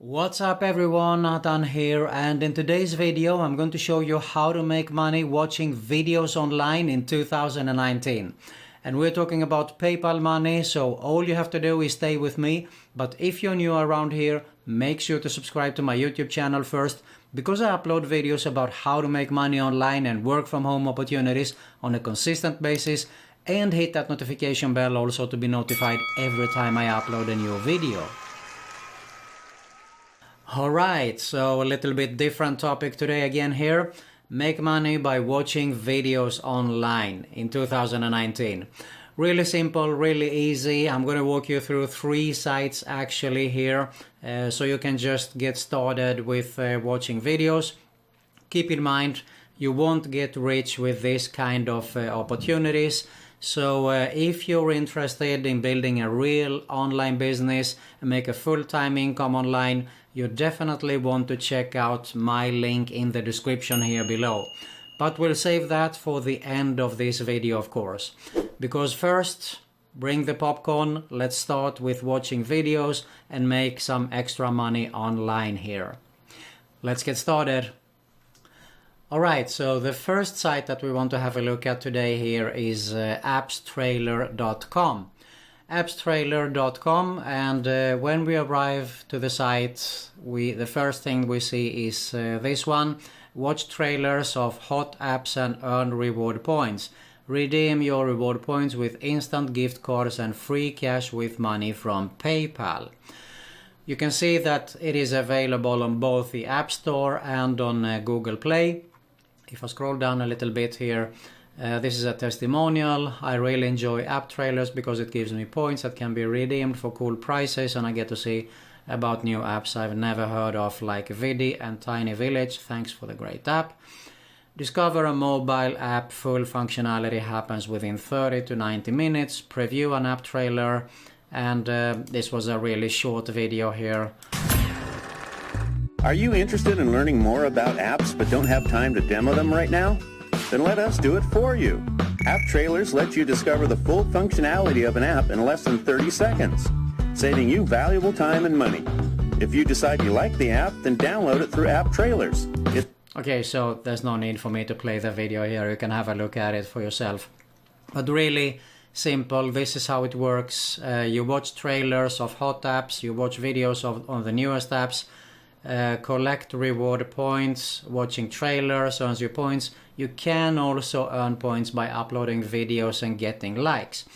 What's up everyone, Nathan here, and in today's video I'm going to show you how to make money watching videos online in 2019. And we're talking about PayPal money, so all you have to do is stay with me. But if you're new around here, make sure to subscribe to my YouTube channel first, because I upload videos about how to make money online and work from home opportunities on a consistent basis, and hit that notification bell also to be notified every time I upload a new video. Alright, so a little bit different topic today again here. Make money by watching videos online in 2019. Really simple, really easy. I'm going to walk you through 3 sites actually here, so you can just get started with watching videos. Keep in mind, you won't get rich with this kind of opportunities. So if you're interested in building a real online business and make a full-time income online, you definitely want to check out my link in the description here below. But we'll save that for the end of this video, of course. Because first, bring the popcorn, let's start with watching videos and make some extra money online here. Let's get started. Alright, so the first site that we want to have a look at today here is AppTrailers.com. AppTrailers.com, and when we arrive to the site, the first thing we see is this one. Watch trailers of hot apps and earn reward points. Redeem your reward points with instant gift cards and free cash with money from PayPal. You can see that it is available on both the App Store and on Google Play. If I scroll down a little bit here, this is a testimonial. I really enjoy AppTrailers because it gives me points that can be redeemed for cool prices, and I get to see about new apps I've never heard of, like Vidi and Tiny Village. Thanks for the great app. Discover a mobile app. Full functionality happens within 30 to 90 minutes. Preview an app trailer. And this was a really short video here. Are you interested in learning more about apps but don't have time to demo them right now? Then let us do it for you. AppTrailers lets you discover the full functionality of an app in less than 30 seconds, saving you valuable time and money. If you decide you like the app, then download it through AppTrailers. Okay, so there's no need for me to play the video here. You can have a look at it for yourself. But really simple. This is how it works. You watch trailers of hot apps. You watch videos on the newest apps. Collect reward points. Watching trailers earns you points. You can also earn points by uploading videos and getting likes.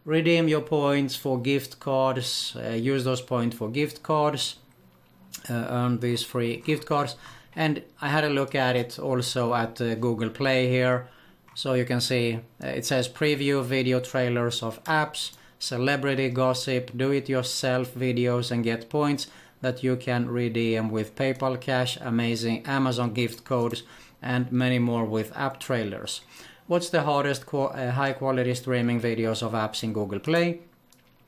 Redeem your points for gift cards. Use those points for gift cards. Earn these free gift cards. And I had a look at it also at Google Play here. So you can see it says preview video trailers of apps, celebrity gossip, do-it-yourself videos, and get points that you can redeem with PayPal cash, amazing Amazon gift codes, and many more with AppTrailers. What's the hardest high quality streaming videos of apps in Google Play?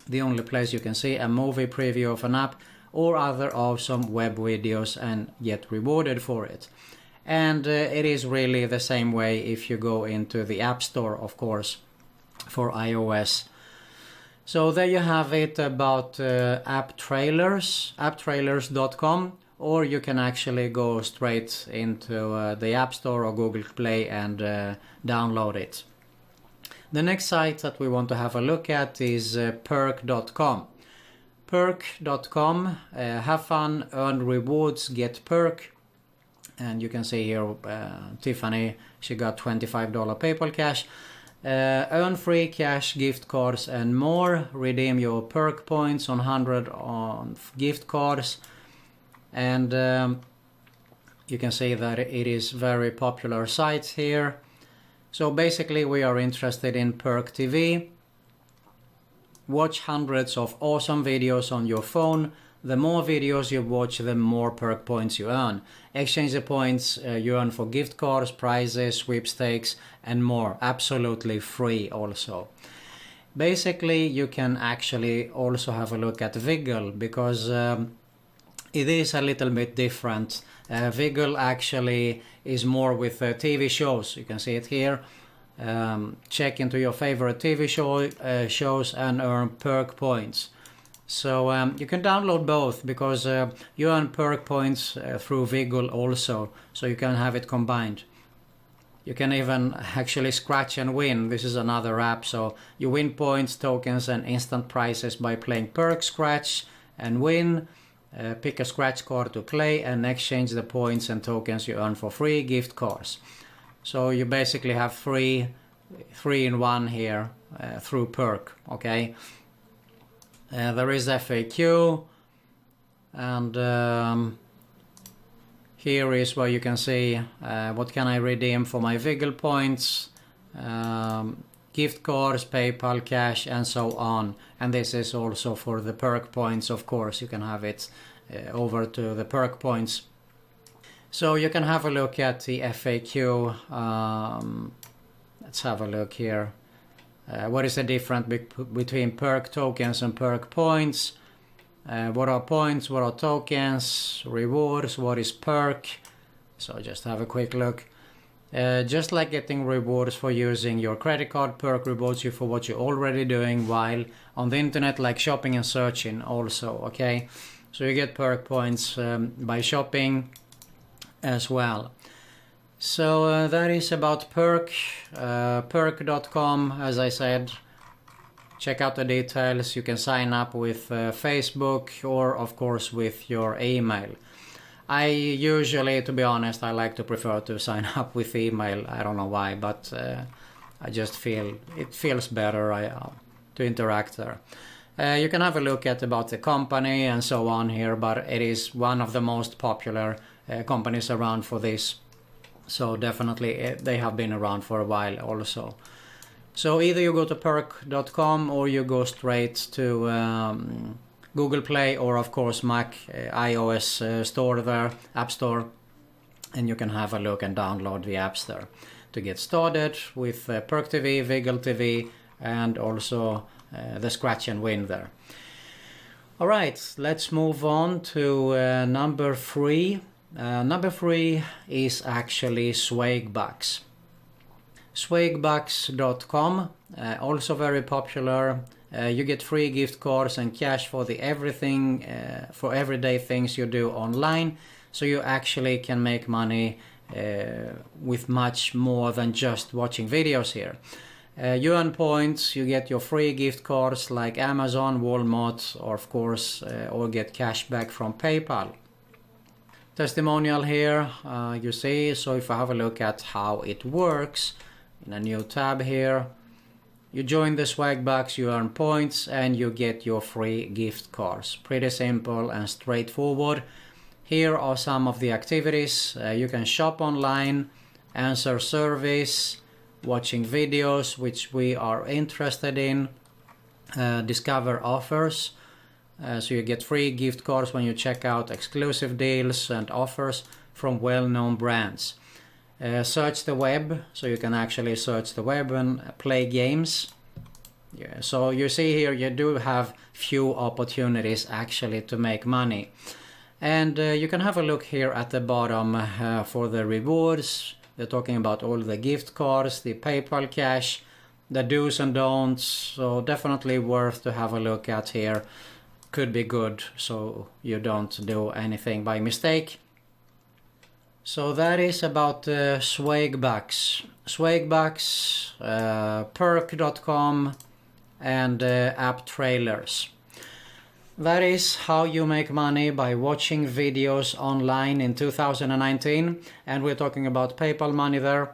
The only place you can see a movie preview of an app or other awesome web videos and get rewarded for it. And it is really the same way if you go into the App Store, of course, for iOS. So there you have it about AppTrailers, AppTrailers.com, or you can actually go straight into the App Store or Google Play and download it. The next site that we want to have a look at is Perk.com. Perk.com, have fun, earn rewards, get Perk. And you can see here Tiffany, she got $25 PayPal cash. Earn free cash, gift cards, and more. Redeem your Perk points on 100 on gift cards. And you can see that it is very popular site here. So basically we are interested in Perk TV. Watch hundreds of awesome videos on your phone. The more videos you watch, the more Perk points you earn. Exchange the points you earn for gift cards, prizes, sweepstakes, and more. Absolutely free also. Basically, you can actually also have a look at Wiggle, because it is a little bit different. Wiggle actually is more with TV shows. You can see it here. Check into your favorite TV shows and earn Perk points. So you can download both because you earn perk points through Wiggle also, so you can have it combined. You can even actually scratch and win. This is another app, so you win points, tokens and instant prizes by playing Perk, Scratch and Win. Pick a scratch card to play and exchange the points and tokens you earn for free gift cards. So you basically have three in one here through Perk, okay? There is FAQ, and here is where you can see what can I redeem for my Wiggle points, gift cards, PayPal, cash, and so on. And this is also for the Perk points, of course. You can have it over to the Perk points. So you can have a look at the FAQ. Let's have a look here. What is the difference between Perk tokens and Perk points? What are points? What are tokens? Rewards? What is Perk? So just have a quick look. Just like getting rewards for using your credit card, Perk rewards you for what you're already doing while on the internet, like shopping and searching also, okay? So you get Perk points by shopping as well. So that is about Perk. Perk.com, as I said. Check out the details. You can sign up with Facebook or of course with your email. I usually, to be honest, I like to prefer to sign up with email. I don't know why, but I just feel it feels better to interact there. You can have a look at about the company and so on here, but it is one of the most popular companies around for this. So definitely they have been around for a while also. So either you go to perk.com or you go straight to Google Play or of course Mac iOS store there, App Store, and you can have a look and download the apps there to get started with Perk TV, Wiggle TV, and also the Scratch and Win there. All right, let's move on to number 3. Number 3 is actually Swagbucks. Swagbucks.com, also very popular. You get free gift cards and cash for the everything, for everyday things you do online. So you actually can make money with much more than just watching videos here. You earn points, you get your free gift cards like Amazon, Walmart, or of course, or get cash back from PayPal. Testimonial here, you see. So if I have a look at how it works, in a new tab here, you join the Swagbucks, you earn points, and you get your free gift cards. Pretty simple and straightforward. Here are some of the activities. You can shop online, answer surveys, watching videos which we are interested in, discover offers. So you get free gift cards when you check out exclusive deals and offers from well-known brands. Search the web, so you can actually search the web and play games. Yeah, so you see here you do have few opportunities actually to make money. And you can have a look here at the bottom for the rewards. They're talking about all the gift cards, the PayPal cash, the do's and don'ts. So definitely worth to have a look at here. Could be good so you don't do anything by mistake. So that is about Swagbucks. Swagbucks, Perk.com, and AppTrailers. That is how you make money by watching videos online in 2019. And we're talking about PayPal money there.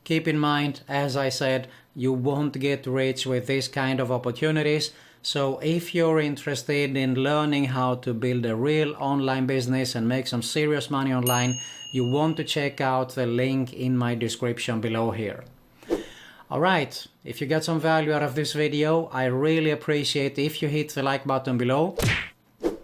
Keep in mind, as I said, you won't get rich with this kind of opportunities. So if you're interested in learning how to build a real online business and make some serious money online, you want to check out the link in my description below here. Alright, if you get some value out of this video, I really appreciate if you hit the like button below.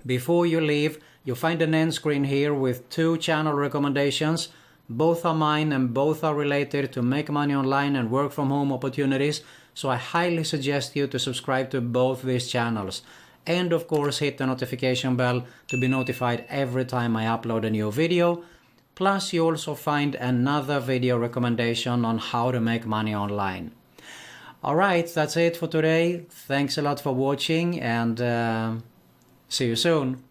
Before you leave, you'll find an end screen here with 2 channel recommendations. Both are mine and both are related to make money online and work from home opportunities. So I highly suggest you to subscribe to both these channels. And of course hit the notification bell to be notified every time I upload a new video. Plus you also find another video recommendation on how to make money online. Alright, that's it for today. Thanks a lot for watching and see you soon.